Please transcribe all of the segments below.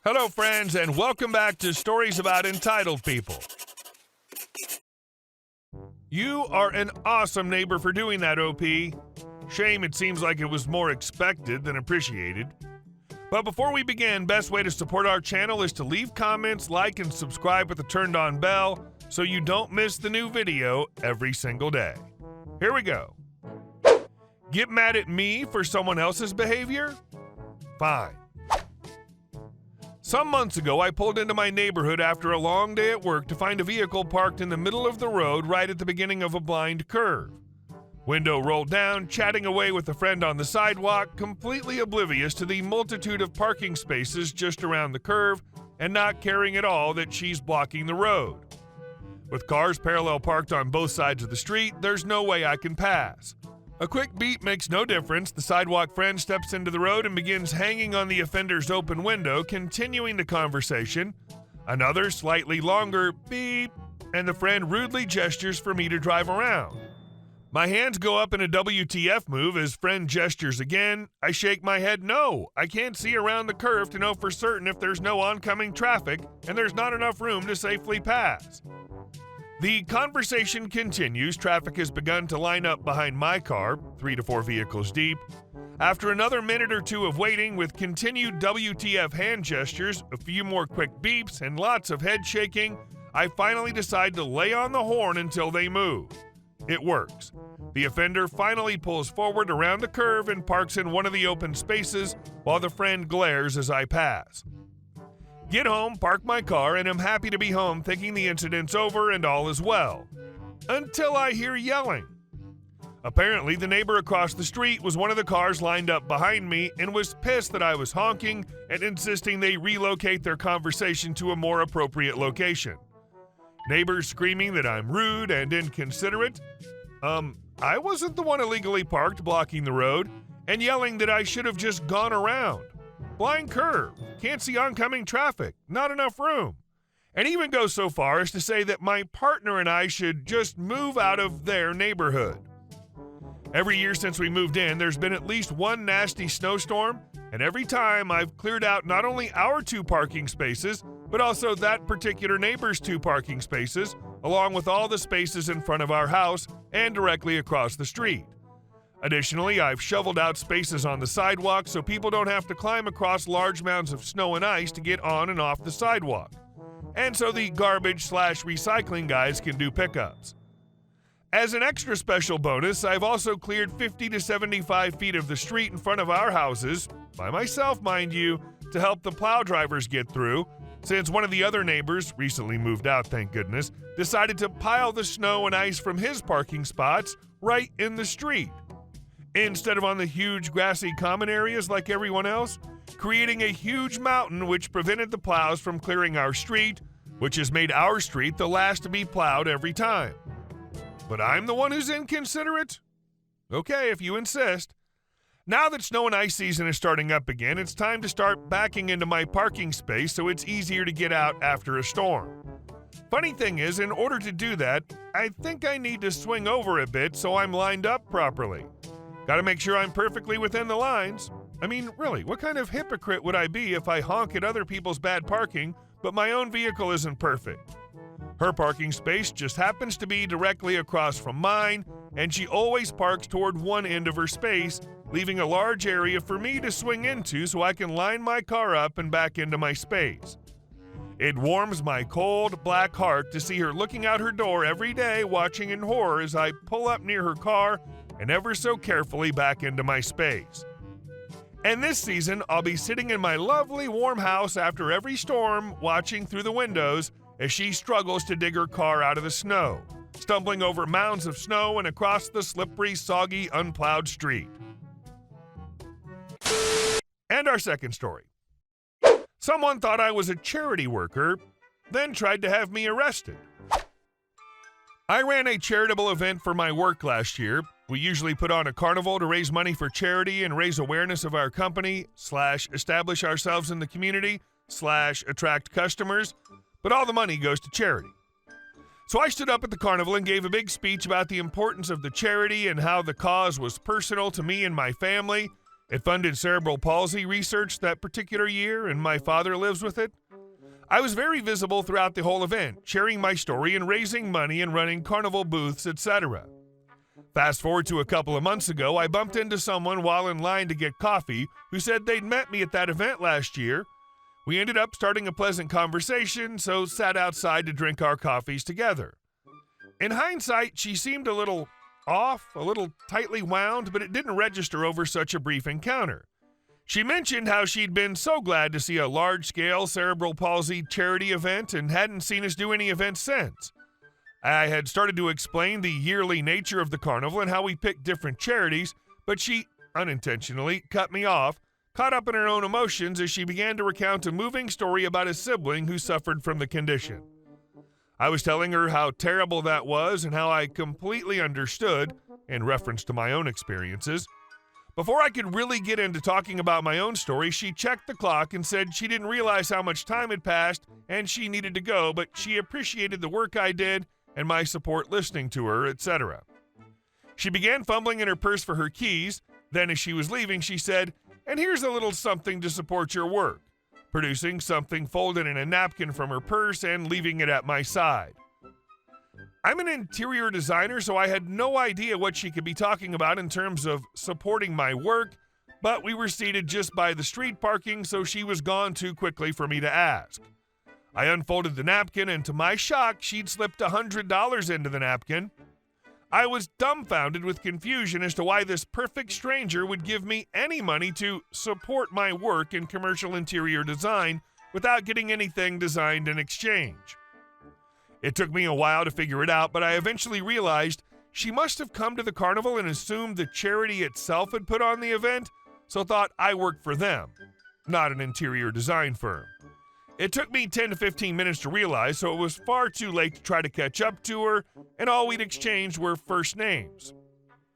Hello, friends, and welcome back to Stories About Entitled People. You are an awesome neighbor for doing that, OP. Shame it seems like it was more expected than appreciated. But before we begin, best way to support our channel is to leave comments, like, and subscribe with the turned-on bell so you don't miss the new video every single day. Here we go. Get mad at me for someone else's behavior? Fine. Some months ago, I pulled into my neighborhood after a long day at work to find a vehicle parked in the middle of the road right at the beginning of a blind curve. Window rolled down, chatting away with a friend on the sidewalk, completely oblivious to the multitude of parking spaces just around the curve and not caring at all that she's blocking the road. With cars parallel parked on both sides of the street, there's no way I can pass. A quick beep makes no difference. The sidewalk friend steps into the road and begins hanging on the offender's open window, continuing the conversation. Another, slightly longer beep, and the friend rudely gestures for me to drive around. My hands go up in a WTF move as friend gestures again. I shake my head no. I can't see around the curve to know for certain if there's no oncoming traffic and there's not enough room to safely pass. The conversation continues. Traffic has begun to line up behind my car, 3 to 4 vehicles deep. After another minute or two of waiting with continued WTF hand gestures, a few more quick beeps, and lots of head shaking, I finally decide to lay on the horn until they move. It works. The offender finally pulls forward around the curve and parks in one of the open spaces while the friend glares as I pass. Get home, park my car, and I'm happy to be home thinking the incident's over and all is well. Until I hear yelling. Apparently, the neighbor across the street was one of the cars lined up behind me and was pissed that I was honking and insisting they relocate their conversation to a more appropriate location. Neighbors screaming that I'm rude and inconsiderate. I wasn't the one illegally parked blocking the road, and yelling that I should have just gone around. Blind curve, can't see oncoming traffic, not enough room. And even go so far as to say that my partner and I should just move out of their neighborhood. Every year since we moved in, there's been at least one nasty snowstorm, and every time I've cleared out not only our 2 parking spaces, but also that particular neighbor's 2 parking spaces, along with all the spaces in front of our house and directly across the street. Additionally, I've shoveled out spaces on the sidewalk so people don't have to climb across large mounds of snow and ice to get on and off the sidewalk, and so the garbage/recycling guys can do pickups. As an extra special bonus, I've also cleared 50 to 75 feet of the street in front of our houses, by myself, mind you, to help the plow drivers get through, since one of the other neighbors, recently moved out thank goodness, decided to pile the snow and ice from his parking spots right in the street, instead of on the huge grassy common areas like everyone else, creating a huge mountain which prevented the plows from clearing our street, which has made our street the last to be plowed every time. But I'm the one who's inconsiderate? Okay, if you insist. Now that snow and ice season is starting up again, it's time to start backing into my parking space so it's easier to get out after a storm. Funny thing is, in order to do that, I think I need to swing over a bit so I'm lined up properly. Gotta make sure I'm perfectly within the lines. I mean, really, what kind of hypocrite would I be if I honk at other people's bad parking, but my own vehicle isn't perfect? Her parking space just happens to be directly across from mine, and she always parks toward one end of her space, leaving a large area for me to swing into so I can line my car up and back into my space. It warms my cold, black heart to see her looking out her door every day, watching in horror as I pull up near her car and ever so carefully back into my space. And this season, I'll be sitting in my lovely warm house after every storm, watching through the windows as she struggles to dig her car out of the snow, stumbling over mounds of snow and across the slippery, soggy, unplowed street. And our second story. Someone thought I was a charity worker, then tried to have me arrested. I ran a charitable event for my work last year. We usually put on a carnival to raise money for charity and raise awareness of our company, /establish ourselves in the community, /attract customers, but all the money goes to charity. So I stood up at the carnival and gave a big speech about the importance of the charity and how the cause was personal to me and my family, It funded cerebral palsy research that particular year, and my father lives with it. I was very visible throughout the whole event, sharing my story and raising money and running carnival booths, etc. Fast forward to a couple of months ago, I bumped into someone while in line to get coffee who said they'd met me at that event last year. We ended up starting a pleasant conversation, so sat outside to drink our coffees together. In hindsight, she seemed a little off, a little tightly wound, but it didn't register over such a brief encounter. She mentioned how she'd been so glad to see a large-scale cerebral palsy charity event and hadn't seen us do any events since. I had started to explain the yearly nature of the carnival and how we picked different charities, but she unintentionally cut me off, caught up in her own emotions as she began to recount a moving story about a sibling who suffered from the condition. I was telling her how terrible that was and how I completely understood, in reference to my own experiences. Before I could really get into talking about my own story, she checked the clock and said she didn't realize how much time had passed and she needed to go, but she appreciated the work I did and my support listening to her, etc. She began fumbling in her purse for her keys. Then, as she was leaving, she said, "And here's a little something to support your work," producing something folded in a napkin from her purse and leaving it at my side. I'm an interior designer, so I had no idea what she could be talking about in terms of supporting my work, but we were seated just by the street parking, so she was gone too quickly for me to ask. I unfolded the napkin, and to my shock, she'd slipped $100 into the napkin. I was dumbfounded with confusion as to why this perfect stranger would give me any money to support my work in commercial interior design without getting anything designed in exchange. It took me a while to figure it out, but I eventually realized she must have come to the carnival and assumed the charity itself had put on the event, so thought I worked for them, not an interior design firm. It took me 10 to 15 minutes to realize, so it was far too late to try to catch up to her, and all we'd exchanged were first names.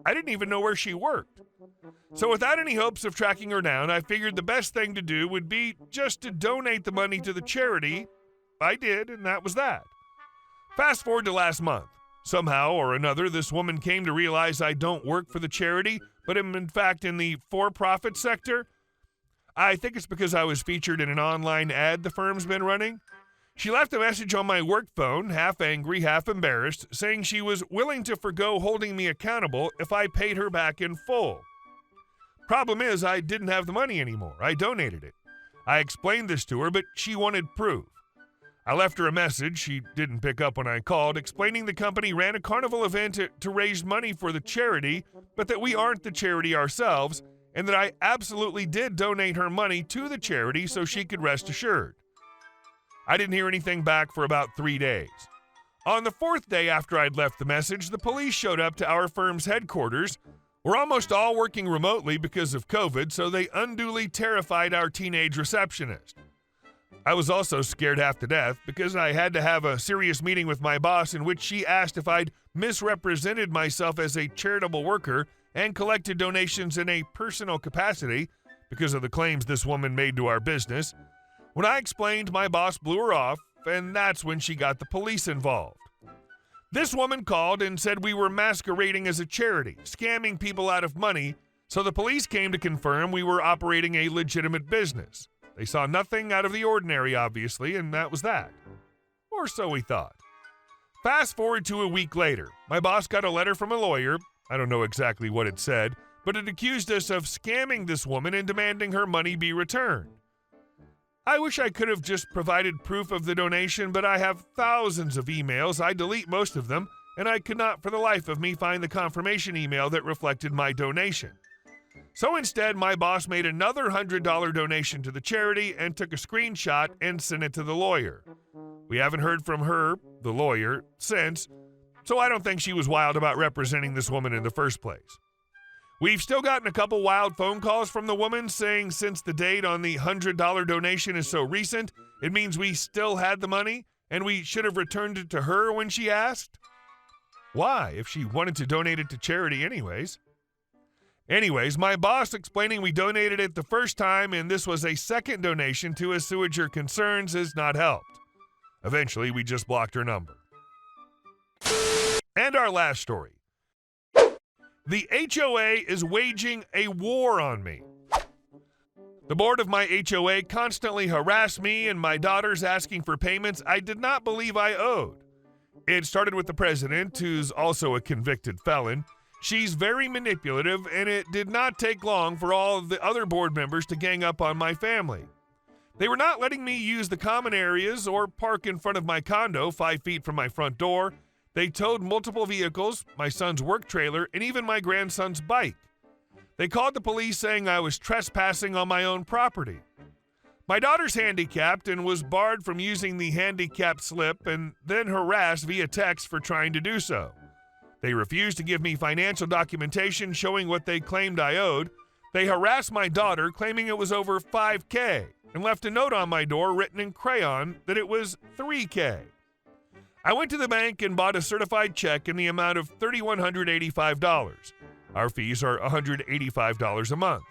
I didn't even know where she worked. So without any hopes of tracking her down, I figured the best thing to do would be just to donate the money to the charity. I did, and that was that. Fast forward to last month. Somehow or another, this woman came to realize I don't work for the charity, but am in fact in the for-profit sector. I think it's because I was featured in an online ad the firm's been running. She left a message on my work phone, half angry, half embarrassed, saying she was willing to forgo holding me accountable if I paid her back in full. Problem is, I didn't have the money anymore. I donated it. I explained this to her, but she wanted proof. I left her a message she didn't pick up when I called, explaining the company ran a carnival event to raise money for the charity, but that we aren't the charity ourselves, and that I absolutely did donate her money to the charity so she could rest assured. I didn't hear anything back for about 3 days. On the 4th day after I'd left the message, the police showed up to our firm's headquarters. We're almost all working remotely because of COVID, so they unduly terrified our teenage receptionist. I was also scared half to death because I had to have a serious meeting with my boss in which she asked if I'd misrepresented myself as a charitable worker and collected donations in a personal capacity because of the claims this woman made to our business. When I explained, my boss blew her off, and that's when she got the police involved. This woman called and said we were masquerading as a charity, scamming people out of money, so the police came to confirm we were operating a legitimate business. They saw nothing out of the ordinary, obviously, and that was that. Or so we thought. Fast forward to a week later. My boss got a letter from a lawyer. I don't know exactly what it said, but it accused us of scamming this woman and demanding her money be returned. I wish I could have just provided proof of the donation, but I have thousands of emails. I delete most of them, and I could not for the life of me find the confirmation email that reflected my donation. So instead, my boss made another $100 donation to the charity and took a screenshot and sent it to the lawyer. We haven't heard from her, the lawyer, since, so I don't think she was wild about representing this woman in the first place. We've still gotten a couple wild phone calls from the woman saying since the date on the $100 donation is so recent, it means we still had the money and we should have returned it to her when she asked. Why, if she wanted to donate it to charity anyways? Anyways, my boss explaining we donated it the first time and this was a second donation to assuage her concerns has not helped. Eventually, we just blocked her number. And our last story. The HOA is waging a war on me. The board of my HOA constantly harassed me and my daughters asking for payments I did not believe I owed. It started with the president, who's also a convicted felon. She's very manipulative, and it did not take long for all of the other board members to gang up on my family. They were not letting me use the common areas or park in front of my condo 5 feet from my front door. They towed multiple vehicles, my son's work trailer, and even my grandson's bike. They called the police saying I was trespassing on my own property. My daughter's handicapped and was barred from using the handicap slip and then harassed via text for trying to do so. They refused to give me financial documentation showing what they claimed I owed. They harassed my daughter, claiming it was over $5K, and left a note on my door written in crayon that it was $3K. I went to the bank and bought a certified check in the amount of $3,185. Our fees are $185 a month.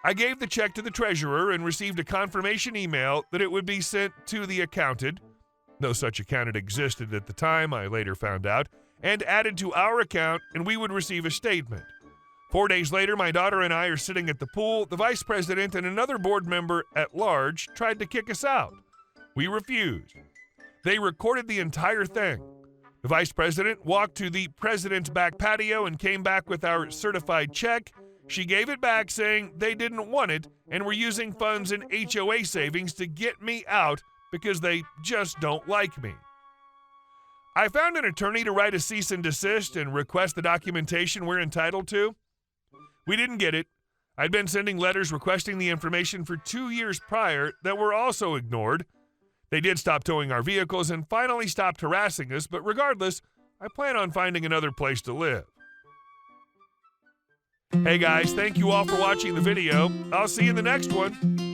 I gave the check to the treasurer and received a confirmation email that it would be sent to the accountant. No such accountant existed at the time, I later found out, and added to our account, and we would receive a statement. 4 days later, my daughter and I are sitting at the pool. The vice president and another board member at large tried to kick us out. We refused. They recorded the entire thing. The vice president walked to the president's back patio and came back with our certified check. She gave it back saying they didn't want it and were using funds in HOA savings to get me out because they just don't like me. I found an attorney to write a cease and desist and request the documentation we're entitled to. We didn't get it. I'd been sending letters requesting the information for 2 years prior that were also ignored. They did stop towing our vehicles and finally stopped harassing us, but regardless, I plan on finding another place to live. Hey guys, thank you all for watching the video. I'll see you in the next one.